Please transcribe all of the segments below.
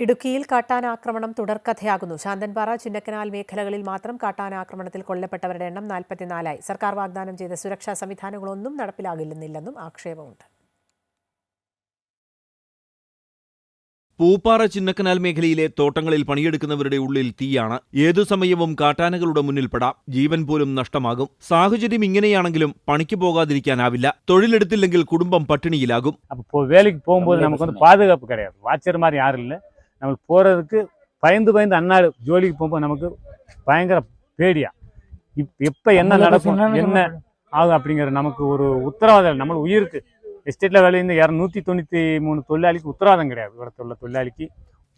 ഇടുക്കിയിൽ കാട്ടാനാക്രമണം തുടർക്കഥയാകുന്നു. ശാന്തൻപാറ, ചിന്നക്കനാൽ മേഖലകളിൽ മാത്രം കാട്ടാനാക്രമണത്തിൽ കൊല്ലപ്പെട്ടവരുടെ എണ്ണം 44ആയി. സർക്കാർ വാഗ്ദാനം ചെയ്ത സുരക്ഷാ സംവിധാനങ്ങളൊന്നും നടപ്പിലാകില്ലെന്നും ആക്ഷേപമുണ്ട്. പൂപ്പാറ ചിന്നക്കനാൽ മേഖലയിലെ തോട്ടങ്ങളിൽ പണിയെടുക്കുന്നവരുടെ ഉള്ളിൽ തീയാണ്. ഏതു സമയവും കാട്ടാനകളുടെ മുന്നിൽപ്പെടാം. ജീവൻ പോലും നഷ്ടമാകും. സാഹചര്യം ഇങ്ങനെയാണെങ്കിലും പണിക്ക് പോകാതിരിക്കാനാവില്ല. തൊഴിലെടുത്തില്ലെങ്കിൽ കുടുംബം പട്ടിണിയിലാകും. അപ്പോൾ വേലയ്ക്ക് പോകുമ്പോൾ നമുക്ക് പാதுகாப்பு கிடையாது. வாட்சர் யாரும் இல்லை. நம்ம போகிறதுக்கு பயந்து அன்னாடு ஜோலிக்கு போகும்போது நமக்கு பயங்கர பேடியா. எப்போ என்ன நடக்கும் என்ன ஆகும் அப்படிங்கிற நமக்கு ஒரு உத்தரவாதம். நம்ம உயிருக்கு എസ്റ്റേറ്റിലെ വേലയിൽ നിന്ന് 193 തൊഴിലാളിക്ക് ഉത്തരവാദം கிடையாது. ഇവിടുത്തെ തൊഴിലാളിക്ക്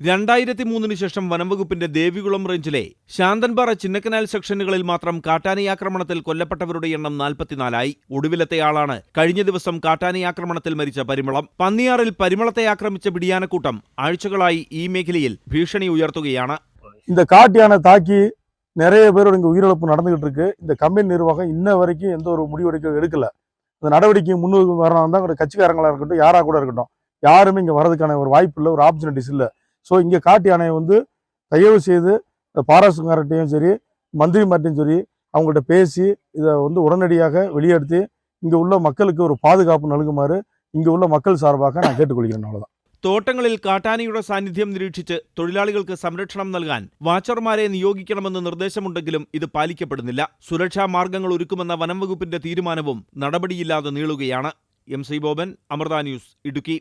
2003 ശേഷം വനംവകുപ്പിന്റെ ദേവികുളം റേഞ്ചിലെ ശാന്തൻപാറ, ചിന്നക്കനാൽ സെക്ഷനുകളിൽ മാത്രം കാട്ടാനയാക്രമണത്തിൽ കൊല്ലപ്പെട്ടവരുടെ എണ്ണം 44ആയി. ഒടുവിലത്തെ ആളാണ് കഴിഞ്ഞ ദിവസം കാട്ടാനയാക്രമണത്തിൽ മരിച്ച പരിമളം. പന്നിയാറിൽ പരിമളത്തെ ആക്രമിച്ച പിടിയാനക്കൂട്ടം ആഴ്ചകളായി ഈ മേഖലയിൽ ഭീഷണി ഉയർത്തുകയാണ്. இந்த காட்டு யானை தாக்கி நிறைய பேரோட இங்க உயிரிழப்பு நடந்துகிட்டு இருக்கு. இந்த கம்பெனி நிர்வாகம் இன்ன வரைக்கும் எந்த ஒரு முடிவெடுக்க எடுக்கல. இந்த நடவடிக்கை முன்னுக்கு வரணும் தான் கட்சிக்காரங்களா இருக்கட்டும், யாரா கூட இருக்கட்டும், யாருமே இங்க வரதுக்கான ஒரு வாய்ப்பு இல்லை, ஒரு ஆப்பர்ச்சுனிட்டிஸ் இல்லை. ஸோ இங்கே காட்டு யானையை தயவு செய்து பாராசுக்கார்ட்டையும் சரி, மந்திரிமார்ட்டையும் சரி, அவங்கள்ட்ட பேசி இதை உடனடியாக வெளியெடுத்து இங்கே உள்ள மக்களுக்கு ஒரு பாதுகாப்பு நல்குமாறு இங்கே உள்ள மக்கள் சார்பாக நான் கேட்டுக்கொள்கிறேன். அவ்வளோதான். തോട്ടങ്ങളിൽ കാട്ടാനയുടെ സാന്നിധ്യം നിരീക്ഷിച്ച് തൊഴിലാളികൾക്ക് സംരക്ഷണം നൽകാൻ വാച്ചർമാരെ നിയോഗിക്കണമെന്ന് നിർദ്ദേശമുണ്ടെങ്കിലും ഇത് പാലിക്കപ്പെടുന്നില്ല. സുരക്ഷാ മാർഗങ്ങൾ ഒരുക്കുമെന്ന വനംവകുപ്പിന്റെ തീരുമാനവും നടപടിയില്ലാതെ നീളുകയാണ്. MC Boban, Amrita News, Idukki.